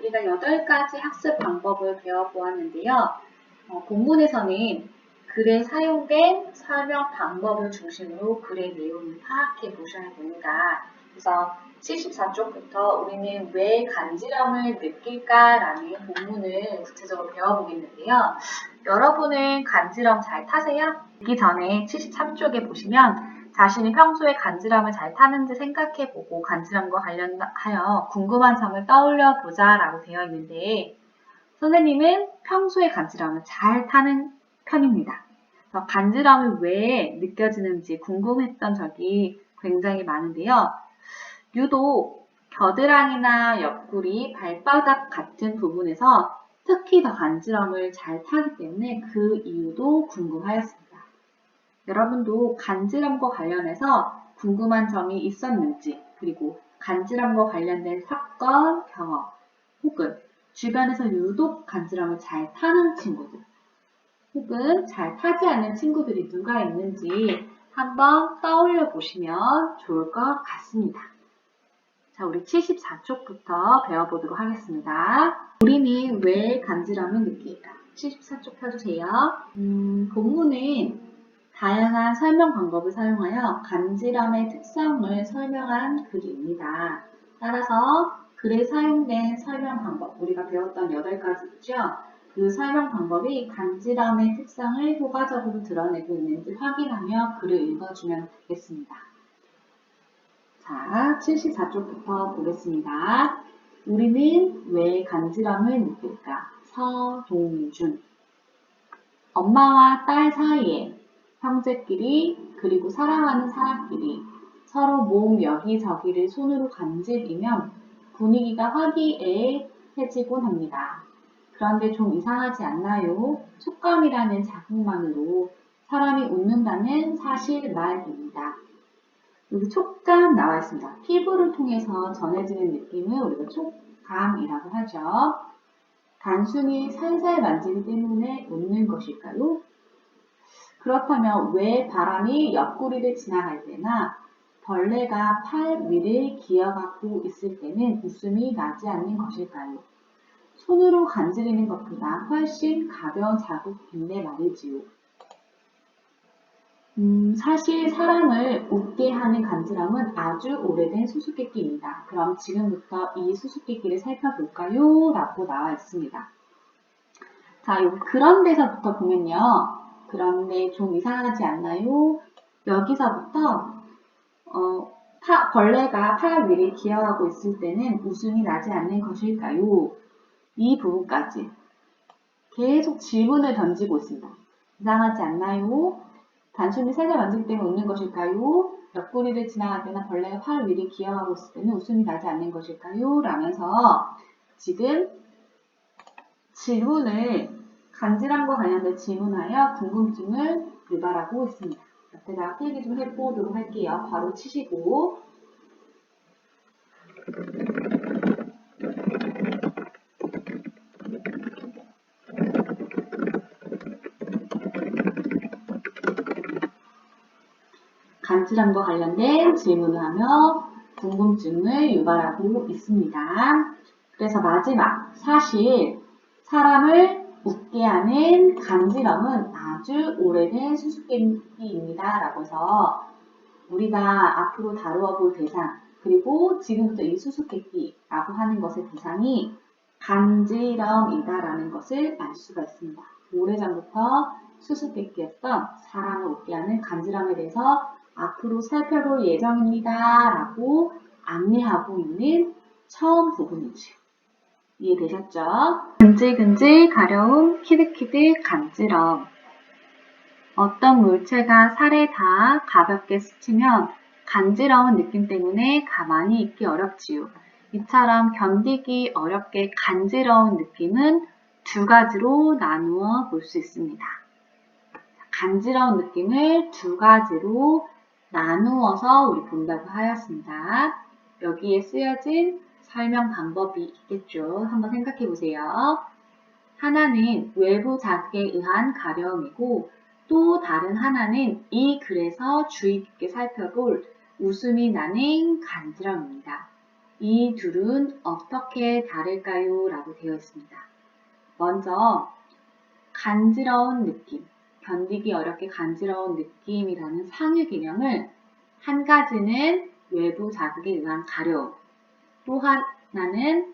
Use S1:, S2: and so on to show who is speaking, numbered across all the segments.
S1: 우리가 8가지 학습 방법을 배워보았는데요. 본문에서는 글에 사용된 설명 방법을 중심으로 글의 내용을 파악해 보셔야 됩니다. 그래서 74쪽부터 우리는 왜 간지럼을 느낄까라는 본문을 구체적으로 배워보겠는데요. 여러분은 간지럼 잘 타세요? 듣기 전에 73쪽에 보시면 자신이 평소에 간지럼을 잘 타는지 생각해보고 간지럼과 관련하여 궁금한 점을 떠올려보자 라고 되어 있는데 선생님은 평소에 간지럼을 잘 타는 편입니다. 그래서 간지럼이 왜 느껴지는지 궁금했던 적이 굉장히 많은데요. 유독 겨드랑이나 옆구리, 발바닥 같은 부분에서 특히 더 간지럼을 잘 타기 때문에 그 이유도 궁금하였습니다. 여러분도 간지럼과 관련해서 궁금한 점이 있었는지, 그리고 간지럼과 관련된 사건, 경험, 혹은 주변에서 유독 간지럼을 잘 타는 친구들, 혹은 잘 타지 않는 친구들이 누가 있는지 한번 떠올려 보시면 좋을 것 같습니다. 자, 우리 74쪽부터 배워보도록 하겠습니다. 우리는 왜 간지럼을 느낄까? 74쪽 펴주세요. 본문은 다양한 설명 방법을 사용하여 간지럼의 특성을 설명한 글입니다. 따라서 글에 사용된 설명 방법, 우리가 배웠던 8가지죠. 그 설명 방법이 간지럼의 특성을 효과적으로 드러내고 있는지 확인하며 글을 읽어주면 되겠습니다. 자, 74쪽부터 보겠습니다. 우리는 왜 간지럼을 느낄까? 서동준. 엄마와 딸 사이에 형제끼리 그리고 사랑하는 사람끼리 서로 몸 여기저기를 손으로 간지리면 분위기가 화기애애해지곤 합니다. 그런데 좀 이상하지 않나요? 촉감이라는 자극만으로 사람이 웃는다는 사실 말입니다. 여기 촉감 나와 있습니다. 피부를 통해서 전해지는 느낌을 우리가 촉감이라고 하죠. 단순히 살살 만지기 때문에 웃는 것일까요? 그렇다면 왜 바람이 옆구리를 지나갈 때나 벌레가 팔 위를 기어가고 있을 때는 웃음이 나지 않는 것일까요? 손으로 간지리는 것보다 훨씬 가벼운 자극인데 말이지요. 사실 사람을 웃게 하는 간지럼은 아주 오래된 수수께끼입니다. 그럼 지금부터 이 수수께끼를 살펴볼까요? 라고 나와 있습니다. 자, 여기 그런 데서부터 보면요. 그런데 좀 이상하지 않나요? 여기서부터 벌레가 팔 위를 기어가고 있을 때는 웃음이 나지 않는 것일까요? 이 부분까지 계속 질문을 던지고 있습니다. 이상하지 않나요? 단순히 살살 만질 때문에 웃는 것일까요? 옆구리를 지나갈 때나 벌레가 팔 위를 기어가고 있을 때는 웃음이 나지 않는 것일까요? 라면서 지금 질문을 간지럼과 관련된 질문하여 궁금증을 유발하고 있습니다. 옆에다가 필기 좀 해보도록 할게요. 바로 치시고 간지럼과 관련된 질문을 하며 궁금증을 유발하고 있습니다. 그래서 마지막, 사실 사람을 웃게 하는 간지럼은 아주 오래된 수수께끼입니다. 라고 해서 우리가 앞으로 다루어 볼 대상, 그리고 지금부터 이 수수께끼라고 하는 것의 대상이 간지럼이다라는 것을 알 수가 있습니다. 오래전부터 수수께끼였던 사람을 웃게 하는 간지럼에 대해서 앞으로 살펴볼 예정입니다. 라고 안내하고 있는 처음 부분이죠. 이해되셨죠? 근질근질 가려움, 키득키득 간지럼. 어떤 물체가 살에 닿아 가볍게 스치면 간지러운 느낌 때문에 가만히 있기 어렵지요. 이처럼 견디기 어렵게 간지러운 느낌은 두 가지로 나누어 볼 수 있습니다. 간지러운 느낌을 두 가지로 나누어서 우리 본다고 하였습니다. 여기에 쓰여진 설명 방법이 있겠죠. 한번 생각해 보세요. 하나는 외부 자극에 의한 가려움이고 또 다른 하나는 이 글에서 주의 깊게 살펴볼 웃음이 나는 간지럼입니다. 이 둘은 어떻게 다를까요? 라고 되어 있습니다. 먼저 간지러운 느낌, 견디기 어렵게 간지러운 느낌이라는 상위 개념을 한 가지는 외부 자극에 의한 가려움, 또 하나는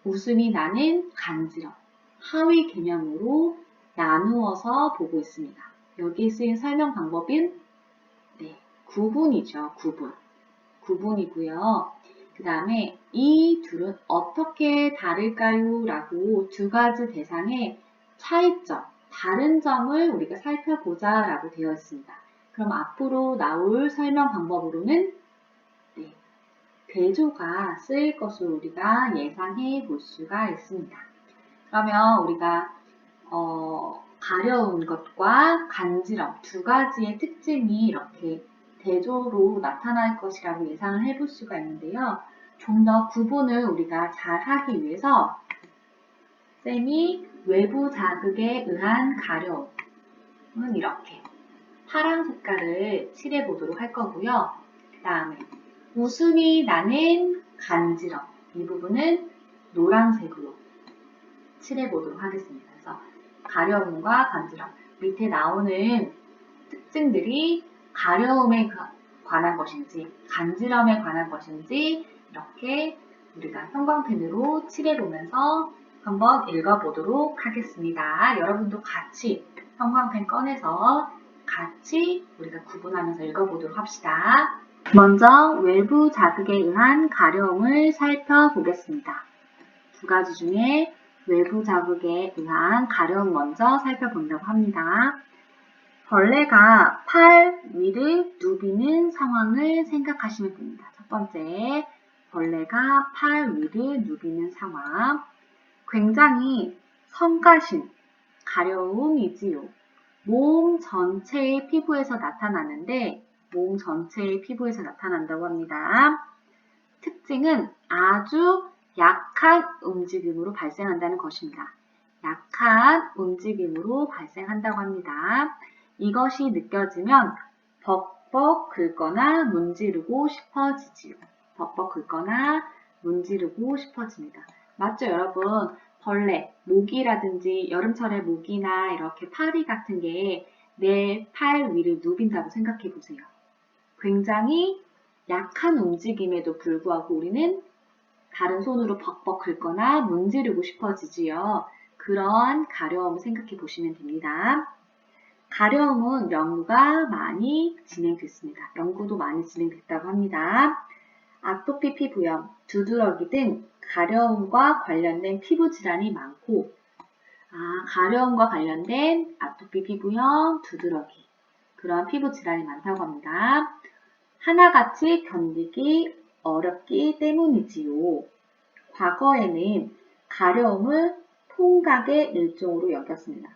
S1: 웃음이 나는 간지럼, 하위 개념으로 나누어서 보고 있습니다. 여기에 쓰인 설명 방법은 구분이죠. 구분이고요. 그 다음에 이 둘은 어떻게 다를까요? 라고 두 가지 대상의 차이점, 다른 점을 우리가 살펴보자 라고 되어 있습니다. 그럼 앞으로 나올 설명 방법으로는 대조가 쓰일 것으로 우리가 예상해 볼 수가 있습니다. 그러면 우리가 가려운 것과 간지럼 두 가지의 특징이 이렇게 대조로 나타날 것이라고 예상을 해볼 수가 있는데요. 좀 더 구분을 우리가 잘 하기 위해서 쌤이 외부 자극에 의한 가려움은 이렇게 파란 색깔을 칠해 보도록 할 거고요. 그 다음에 웃음이 나는 간지럼 이 부분은 노란색으로 칠해 보도록 하겠습니다. 그래서 가려움과 간지럼 밑에 나오는 특징들이 가려움에 관한 것인지 간지럼에 관한 것인지 이렇게 우리가 형광펜으로 칠해보면서 한번 읽어보도록 하겠습니다. 여러분도 같이 형광펜 꺼내서 같이 우리가 구분하면서 읽어보도록 합시다. 먼저 외부 자극에 의한 가려움을 살펴보겠습니다. 두 가지 중에 외부 자극에 의한 가려움 먼저 살펴본다고 합니다. 벌레가 팔 위를 누비는 상황을 생각하시면 됩니다. 첫 번째, 벌레가 팔 위를 누비는 상황. 굉장히 성가신 가려움이지요. 몸 전체의 피부에서 나타나는데 몸 전체의 피부에서 나타난다고 합니다. 특징은 아주 약한 움직임으로 발생한다는 것입니다. 약한 움직임으로 발생한다고 합니다. 이것이 느껴지면 벅벅 긁거나 문지르고 싶어지지요. 벅벅 긁거나 문지르고 싶어집니다. 맞죠, 여러분? 벌레, 모기라든지 여름철에 모기나 이렇게 파리 같은 게 내 팔 위를 누빈다고 생각해 보세요. 굉장히 약한 움직임에도 불구하고 우리는 다른 손으로 벅벅 긁거나 문지르고 싶어지지요. 그러한 가려움을 생각해 보시면 됩니다. 가려움은 연구가 많이 진행됐습니다. 연구도 많이 진행됐다고 합니다. 아토피 피부염, 두드러기 등 가려움과 관련된 피부 질환이 많고 가려움과 관련된 아토피 피부염, 두드러기 그런 피부 질환이 많다고 합니다. 하나같이 견디기 어렵기 때문이지요. 과거에는 가려움을 통각의 일종으로 여겼습니다.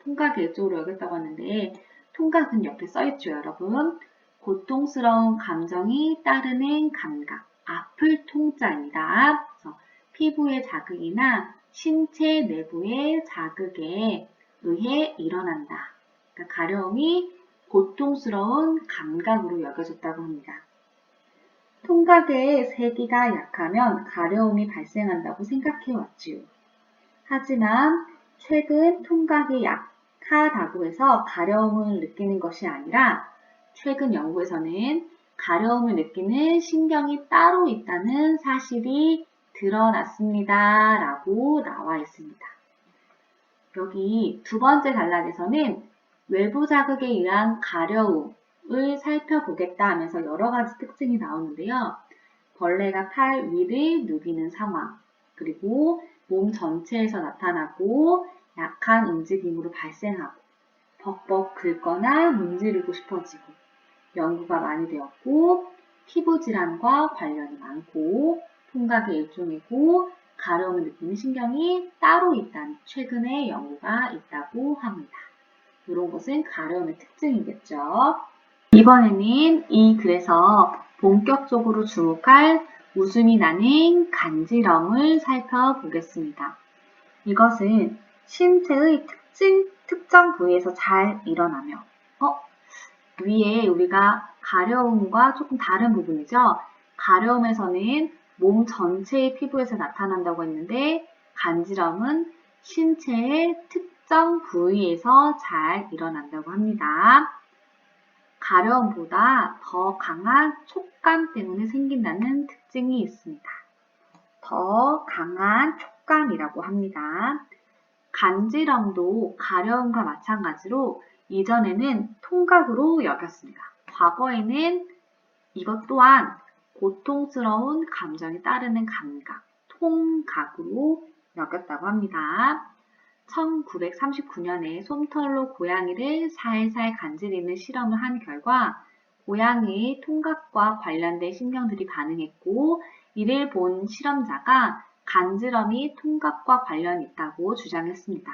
S1: 통각의 일종으로 여겼다고 하는데 통각은 옆에 써있죠, 여러분. 고통스러운 감정이 따르는 감각, 아플 통자입니다. 그래서 피부의 자극이나 신체 내부의 자극에 의해 일어난다. 그러니까 가려움이 고통스러운 감각으로 여겨졌다고 합니다. 통각의 세기가 약하면 가려움이 발생한다고 생각해 왔지요. 하지만 최근 통각이 약하다고 해서 가려움을 느끼는 것이 아니라 최근 연구에서는 가려움을 느끼는 신경이 따로 있다는 사실이 드러났습니다. 라고 나와 있습니다. 여기 두 번째 단락에서는 외부 자극에 의한 가려움을 살펴보겠다 하면서 여러 가지 특징이 나오는데요. 벌레가 팔 위를 누비는 상황, 그리고 몸 전체에서 나타나고 약한 움직임으로 발생하고 벅벅 긁거나 문지르고 싶어지고 연구가 많이 되었고 피부 질환과 관련이 많고 통각의 일종이고 가려움을 느끼는 신경이 따로 있다는 최근의 연구가 있다고 합니다. 이런 것은 가려움의 특징이겠죠. 이번에는 이 글에서 본격적으로 주목할 웃음이 나는 간지럼을 살펴보겠습니다. 이것은 신체의 특정 부위에서 잘 일어나며 위에 우리가 가려움과 조금 다른 부분이죠. 가려움에서는 몸 전체의 피부에서 나타난다고 했는데 간지럼은 신체의 특정 부위에서 잘 일어난다고 합니다. 가려움보다 더 강한 촉감 때문에 생긴다는 특징이 있습니다. 더 강한 촉감이라고 합니다. 간지럼도 가려움과 마찬가지로 이전에는 통각으로 여겼습니다. 과거에는 이것 또한 고통스러운 감정이 따르는 감각, 통각으로 여겼다고 합니다. 1939년에 솜털로 고양이를 살살 간지리는 실험을 한 결과 고양이의 통각과 관련된 신경들이 반응했고 이를 본 실험자가 간지럼이 통각과 관련이 있다고 주장했습니다.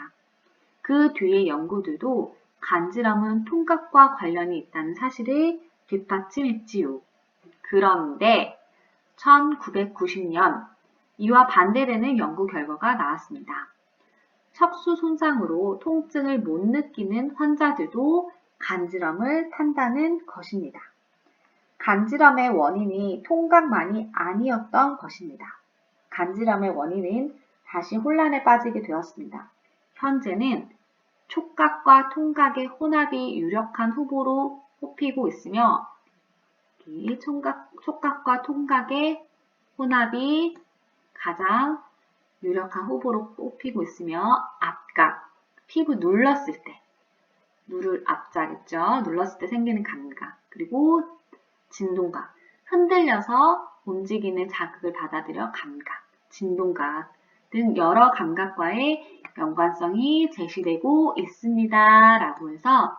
S1: 그 뒤의 연구들도 간지럼은 통각과 관련이 있다는 사실을 뒷받침했지요. 그런데 1990년 이와 반대되는 연구 결과가 나왔습니다. 척수 손상으로 통증을 못 느끼는 환자들도 간지럼을 탄다는 것입니다. 간지럼의 원인이 통각만이 아니었던 것입니다. 간지럼의 원인은 다시 혼란에 빠지게 되었습니다. 현재는 촉각과 통각의 혼합이 유력한 후보로 뽑히고 있으며 촉각과 통각의 혼합이 가장 유력한 후보로 뽑히고 있으며 압각, 피부 눌렀을 때, 누를 압자겠죠. 눌렀을 때 생기는 감각, 그리고 진동각, 흔들려서 움직이는 자극을 받아들여 감각, 진동각 등 여러 감각과의 연관성이 제시되고 있습니다. 라고 해서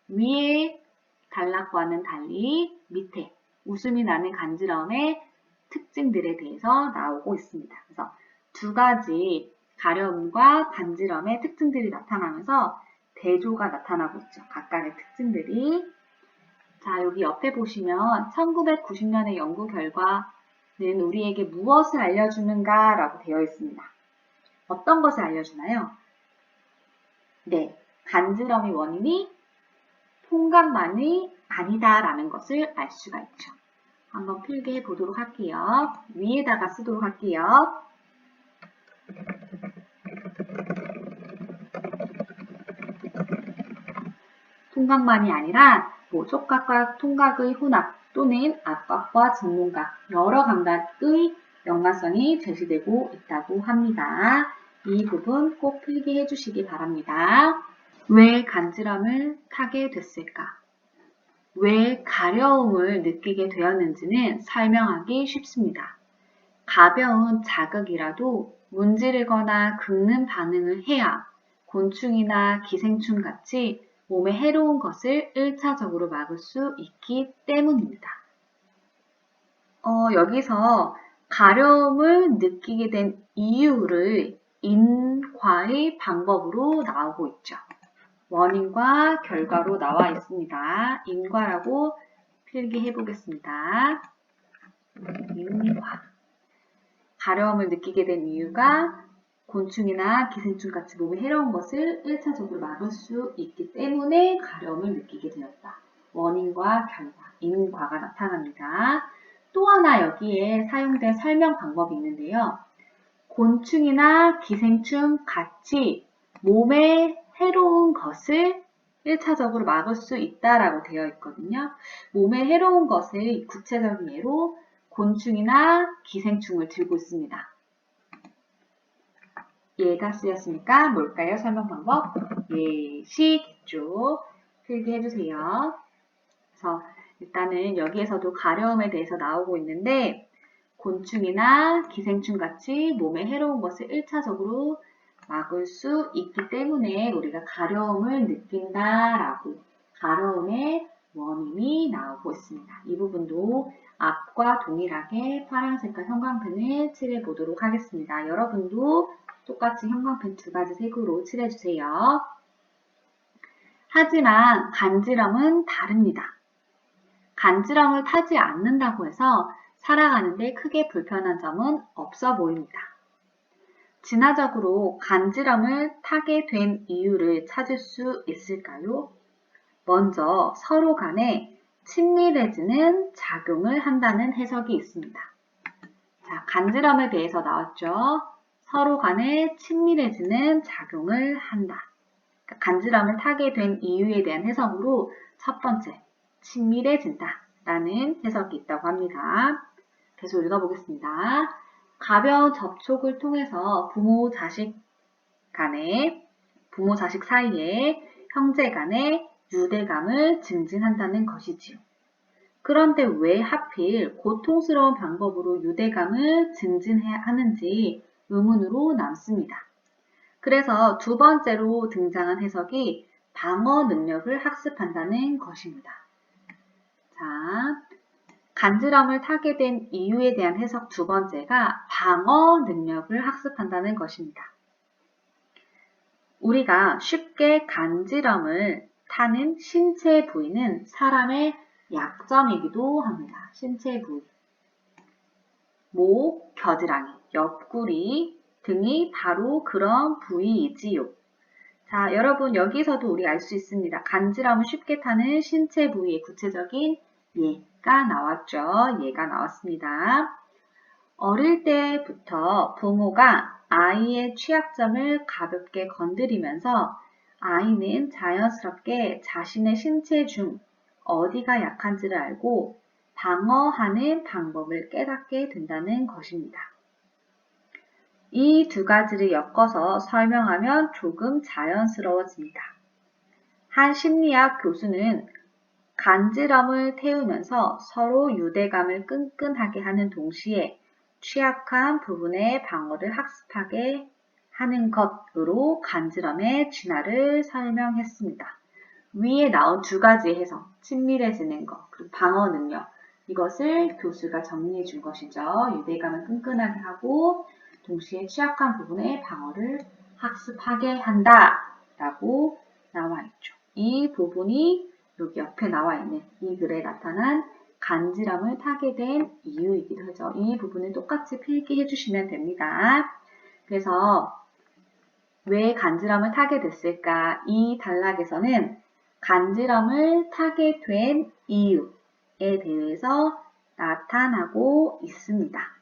S1: 위에 단락과는 달리 밑에 웃음이 나는 간지럼의 특징들에 대해서 나오고 있습니다. 그래서 두 가지 가려움과 간지럼의 특징들이 나타나면서 대조가 나타나고 있죠. 각각의 특징들이. 자, 여기 옆에 보시면 1990년의 연구 결과는 우리에게 무엇을 알려주는가 라고 되어 있습니다. 어떤 것을 알려주나요? 네, 간지럼의 원인이 통각만이 아니다라는 것을 알 수가 있죠. 한번 필기해 보도록 할게요. 위에다가 쓰도록 할게요. 통각만이 아니라 촉각과 통각의 혼합 또는 압각과 진동각 여러 감각의 연관성이 제시되고 있다고 합니다. 이 부분 꼭 필기해 주시기 바랍니다. 왜 간지럼을 타게 됐을까? 왜 가려움을 느끼게 되었는지는 설명하기 쉽습니다. 가벼운 자극이라도 문지르거나 긁는 반응을 해야 곤충이나 기생충 같이 몸에 해로운 것을 1차적으로 막을 수 있기 때문입니다. 여기서 가려움을 느끼게 된 이유를 인과의 방법으로 나오고 있죠. 원인과 결과로 나와 있습니다. 인과라고 필기해 보겠습니다. 인과. 가려움을 느끼게 된 이유가 곤충이나 기생충 같이 몸에 해로운 것을 1차적으로 막을 수 있기 때문에 가려움을 느끼게 되었다. 원인과 결과, 인과가 나타납니다. 또 하나 여기에 사용된 설명 방법이 있는데요. 곤충이나 기생충 같이 몸에 해로운 것을 1차적으로 막을 수 있다라고 되어 있거든요. 몸에 해로운 것을 구체적인 예로 곤충이나 기생충을 들고 있습니다. 예가 쓰였으니까 뭘까요? 설명 방법? 예시겠죠. 필기해주세요. 그래서 일단은 여기에서도 가려움에 대해서 나오고 있는데 곤충이나 기생충 같이 몸에 해로운 것을 1차적으로 막을 수 있기 때문에 우리가 가려움을 느낀다라고 가려움의 원인이 나오고 있습니다. 이 부분도 앞과 동일하게 파란색깔 형광펜을 칠해 보도록 하겠습니다. 여러분도 똑같이 형광펜 두 가지 색으로 칠해주세요. 하지만 간지럼은 다릅니다. 간지럼을 타지 않는다고 해서 살아가는데 크게 불편한 점은 없어 보입니다. 진화적으로 간지럼을 타게 된 이유를 찾을 수 있을까요? 먼저 서로 간에 친밀해지는 작용을 한다는 해석이 있습니다. 자, 간지럼에 대해서 나왔죠. 서로 간에 친밀해지는 작용을 한다. 그러니까 간지럼을 타게 된 이유에 대한 해석으로 첫 번째, 친밀해진다 라는 해석이 있다고 합니다. 계속 읽어보겠습니다. 가벼운 접촉을 통해서 부모 자식 사이에 형제 간의 유대감을 증진한다는 것이지요. 그런데 왜 하필 고통스러운 방법으로 유대감을 증진해야 하는지 의문으로 남습니다. 그래서 두 번째로 등장한 해석이 방어 능력을 학습한다는 것입니다. 자, 간지럼을 타게 된 이유에 대한 해석 두 번째가 방어 능력을 학습한다는 것입니다. 우리가 쉽게 간지럼을 타는 신체 부위는 사람의 약점이기도 합니다. 신체 부위. 목, 겨드랑이, 옆구리 등이 바로 그런 부위이지요. 자, 여러분 여기서도 우리 알 수 있습니다. 간지럼을 쉽게 타는 신체 부위의 구체적인 예가 나왔죠. 예가 나왔습니다. 어릴 때부터 부모가 아이의 취약점을 가볍게 건드리면서 아이는 자연스럽게 자신의 신체 중 어디가 약한지를 알고 방어하는 방법을 깨닫게 된다는 것입니다. 이 두 가지를 엮어서 설명하면 조금 자연스러워집니다. 한 심리학 교수는 간지럼을 태우면서 서로 유대감을 끈끈하게 하는 동시에 취약한 부분의 방어를 학습하게 하는 것으로 간지럼의 진화를 설명했습니다. 위에 나온 두 가지 해석, 친밀해지는 것, 그리고 방어 능력, 이것을 교수가 정리해 준 것이죠. 유대감을 끈끈하게 하고 동시에 취약한 부분의 방어를 학습하게 한다 라고 나와 있죠. 이 부분이 여기 옆에 나와 있는 이 글에 나타난 간지럼을 타게 된 이유이기도 하죠. 이 부분은 똑같이 필기해 주시면 됩니다. 그래서 왜 간지럼을 타게 됐을까? 이 단락에서는 간지럼을 타게 된 이유에 대해서 나타나고 있습니다.